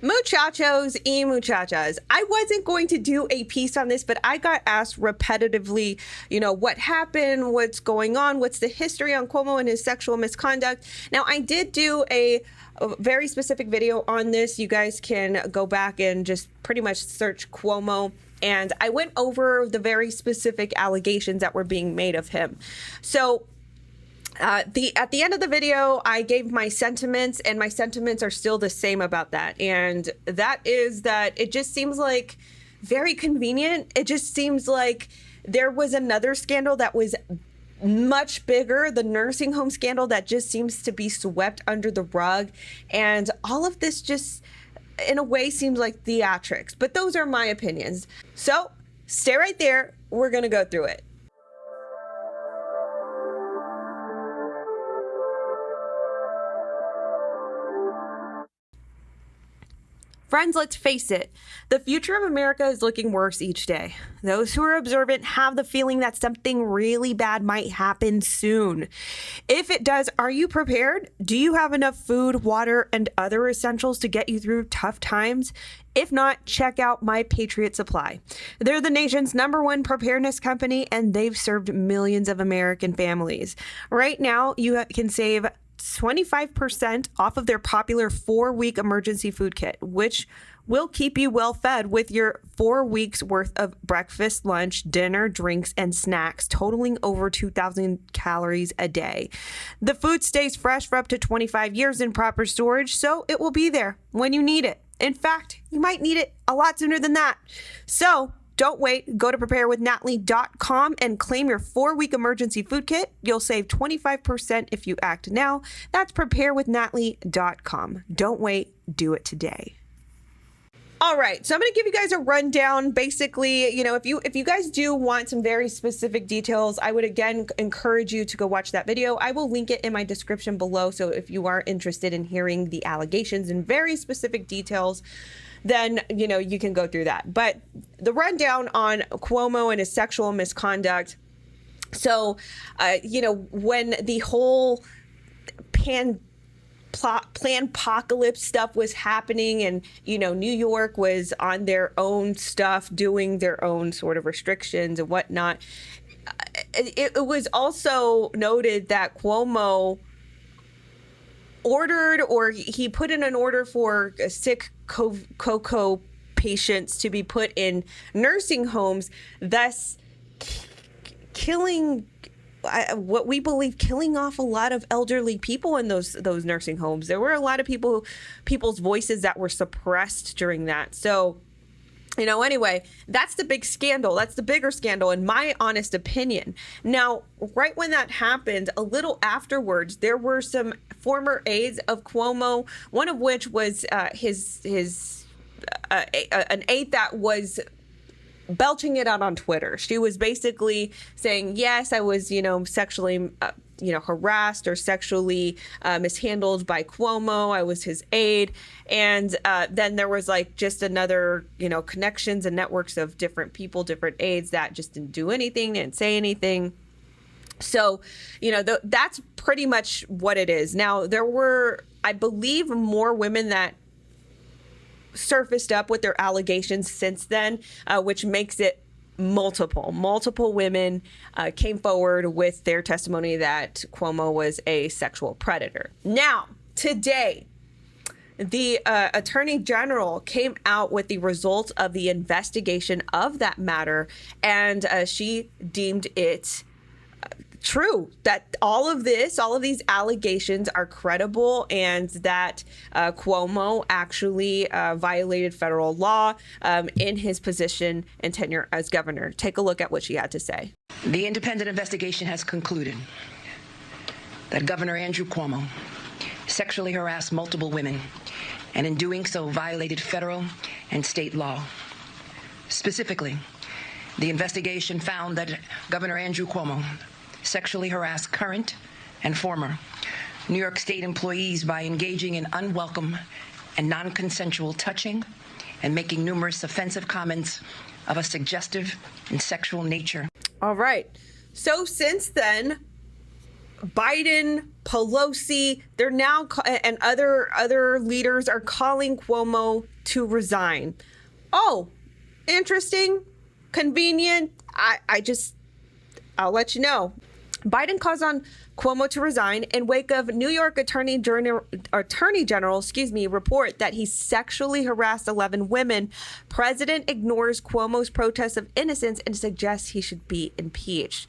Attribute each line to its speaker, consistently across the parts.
Speaker 1: Muchachos y muchachas, I wasn't going to do a piece on this, but I got asked repetitively, what happened, what's going on, what's the history on Cuomo and his sexual misconduct. Now, I did do a very specific video on this. You guys can go back and just pretty much search Cuomo. And I went over the very specific allegations that were being made of him. So at the end of the video, I gave my sentiments, and my sentiments are still the same about that. And that is that it just seems like very convenient. It just seems like there was another scandal that was much bigger, the nursing home scandal, that just seems to be swept under the rug. And all of this just, in a way, seems like theatrics. But those are my opinions. So stay right there. We're going to go through it. Friends, let's face it, the future of America is looking worse each day. Those who are observant have the feeling that something really bad might happen soon. If it does, are you prepared? Do you have enough food, water, and other essentials to get you through tough times? If not, check out My Patriot Supply. They're the nation's #1 preparedness company, and they've served millions of American families. Right now, you can save 25% off of their popular 4-week emergency food kit, which will keep you well fed with your 4 weeks worth of breakfast, lunch, dinner, drinks, and snacks, totaling over 2,000 calories a day. The food stays fresh for up to 25 years in proper storage, so it will be there when you need it. In fact, you might need it a lot sooner than that. So don't wait. Go to preparewithnatly.com and claim your 4-week emergency food kit. You'll save 25% if you act now. That's preparewithnatly.com. Don't wait. Do it today. All right, so I'm going to give you guys a rundown. Basically, if you guys do want some very specific details, I would again encourage you to go watch that video. I will link it in my description below. So if you are interested in hearing the allegations and very specific details, then, you can go through that. But the rundown on Cuomo and his sexual misconduct. So, when the whole Plan-Apocalypse stuff was happening, and, New York was on their own stuff, doing their own sort of restrictions and whatnot, it was also noted that Cuomo ordered, or he put in an order for sick cocoa patients to be put in nursing homes, thus killing what we believe killing off a lot of elderly people in those nursing homes. There were a lot of people's voices that were suppressed during that. So, anyway, that's the big scandal. That's the bigger scandal, in my honest opinion. Now, right when that happened, a little afterwards, there were some former aides of Cuomo, one of which was an aide that was belching it out on Twitter. She was basically saying, yes, I was, sexually, harassed or sexually mishandled by Cuomo. I was his aide. And then there was just another, connections and networks of different people, different aides that just didn't do anything, didn't say anything. So, that's pretty much what it is. Now, there were, I believe, more women that surfaced up with their allegations since then, which makes it multiple women came forward with their testimony that Cuomo was a sexual predator. Now, today, the Attorney General came out with the results of the investigation of that matter, and she deemed it true that all of these allegations are credible, and that Cuomo actually violated federal law in his position and tenure as governor. Take a look at what she had to say.
Speaker 2: The independent investigation has concluded that Governor Andrew Cuomo sexually harassed multiple women, and in doing so violated federal and state law. Specifically, the investigation found that Governor Andrew Cuomo sexually harassed current and former New York State employees by engaging in unwelcome and non-consensual touching and making numerous offensive comments of a suggestive and sexual nature.
Speaker 1: All right. So since then, Biden, Pelosi, they're now, and other leaders are calling Cuomo to resign. Oh, interesting, convenient. I'll let you know. Biden calls on Cuomo to resign in wake of New York Attorney General, report that he sexually harassed 11 women. President ignores Cuomo's protest of innocence and suggests he should be impeached.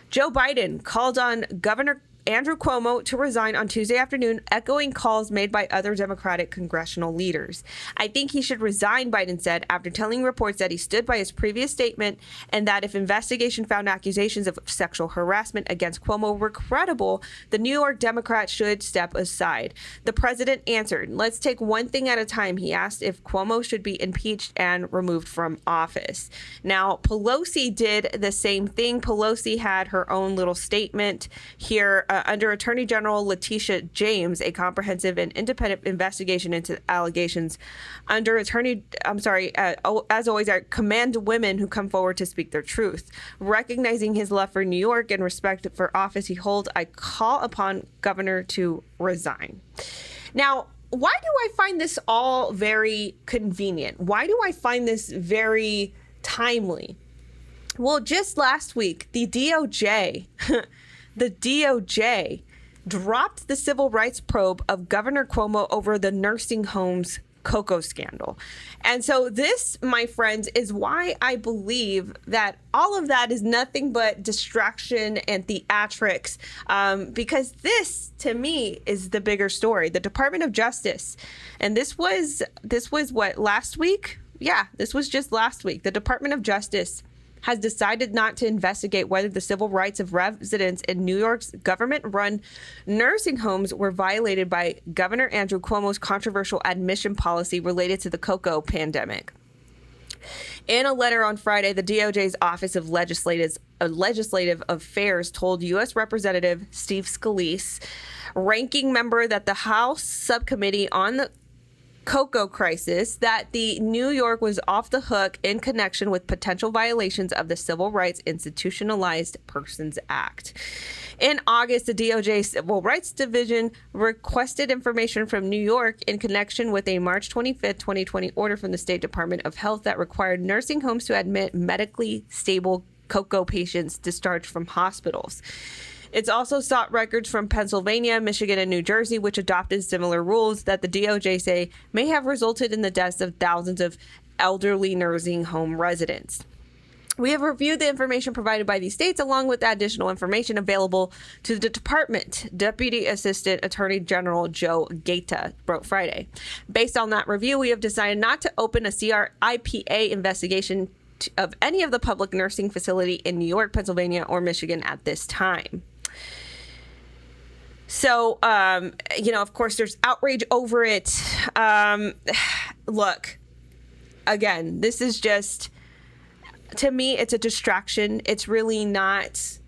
Speaker 1: Joe Biden called on Governor Andrew Cuomo to resign on Tuesday afternoon, echoing calls made by other Democratic congressional leaders. I think he should resign, Biden said, after telling reports that he stood by his previous statement and that if investigation found accusations of sexual harassment against Cuomo were credible, the New York Democrat should step aside. The president answered, "Let's take one thing at a time." He asked if Cuomo should be impeached and removed from office. Now, Pelosi did the same thing. Pelosi had her own little statement here. Under Attorney General Letitia James, a comprehensive and independent investigation into allegations. Under as always, I commend women who come forward to speak their truth. Recognizing his love for New York and respect for office he holds, I call upon Governor to resign. Now, why do I find this all very convenient? Why do I find this very timely? Well, just last week, the DOJ dropped the civil rights probe of Governor Cuomo over the nursing home's cocoa scandal. And so this, my friends, is why I believe that all of that is nothing but distraction and theatrics, because this, to me, is the bigger story. The Department of Justice, and this was what, last week? Yeah, this was just last week. The Department of Justice has decided not to investigate whether the civil rights of residents in New York's government-run nursing homes were violated by Governor Andrew Cuomo's controversial admission policy related to the cocoa pandemic. In a letter on Friday, the DOJ's Office of Legislative Affairs told U.S. Representative Steve Scalise, ranking member that the House Subcommittee on the cocoa crisis, that the New York was off the hook in connection with potential violations of the Civil Rights Institutionalized Persons Act. In August, the DOJ Civil Rights Division requested information from New York in connection with a March 25, 2020 order from the State Department of Health that required nursing homes to admit medically stable cocoa patients discharged from hospitals. It's also sought records from Pennsylvania, Michigan, and New Jersey, which adopted similar rules that the DOJ say may have resulted in the deaths of thousands of elderly nursing home residents. We have reviewed the information provided by these states along with the additional information available to the department, Deputy Assistant Attorney General Joe Gaeta wrote Friday. Based on that review, we have decided not to open a CRIPA investigation of any of the public nursing facility in New York, Pennsylvania, or Michigan at this time. So, of course, there's outrage over it. Look, again, this is just, to me, it's a distraction. It's really not,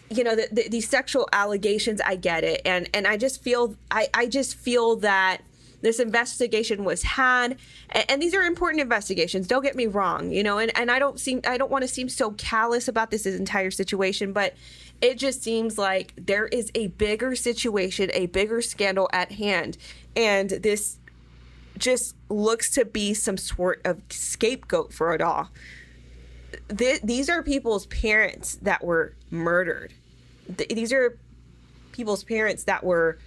Speaker 1: these sexual allegations, I get it. And I just feel, I just feel that this investigation was had, and these are important investigations. Don't get me wrong, and I don't want to seem so callous about this entire situation, but it just seems like there is a bigger situation, a bigger scandal at hand, and this just looks to be some sort of scapegoat for it all. These are people's parents that were murdered. These are people's parents that were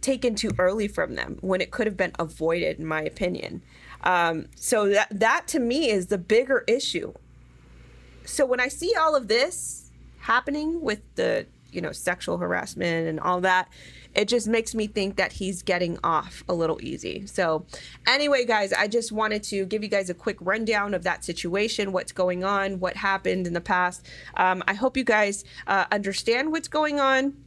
Speaker 1: taken too early from them when it could have been avoided, in my opinion. So that to me is the bigger issue. So when I see all of this happening with the, sexual harassment and all that, it just makes me think that he's getting off a little easy. So anyway, guys, I just wanted to give you guys a quick rundown of that situation, what's going on, what happened in the past. I hope you guys understand what's going on.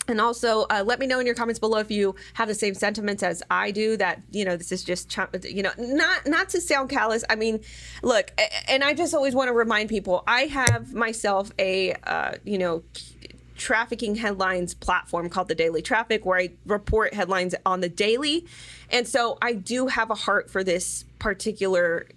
Speaker 1: And also, let me know in your comments below if you have the same sentiments as I do, that, this is just, not to sound callous. I mean, look, and I just always want to remind people, I have myself a, trafficking headlines platform called the Daily TrafficK, where I report headlines on the daily. And so I do have a heart for this particular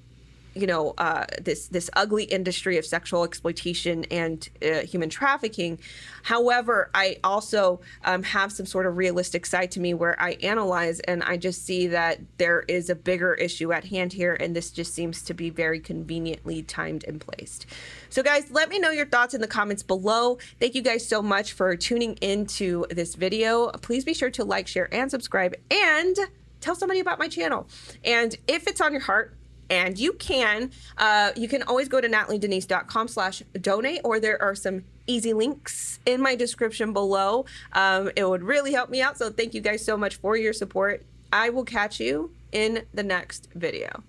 Speaker 1: this ugly industry of sexual exploitation and human trafficking. However, I also have some sort of realistic side to me where I analyze and I just see that there is a bigger issue at hand here, and this just seems to be very conveniently timed and placed. So guys, let me know your thoughts in the comments below. Thank you guys so much for tuning into this video. Please be sure to like, share, and subscribe, and tell somebody about my channel. And if it's on your heart, and you can always go to natlydenise.com/donate, or there are some easy links in my description below. It would really help me out. So thank you guys so much for your support. I will catch you in the next video.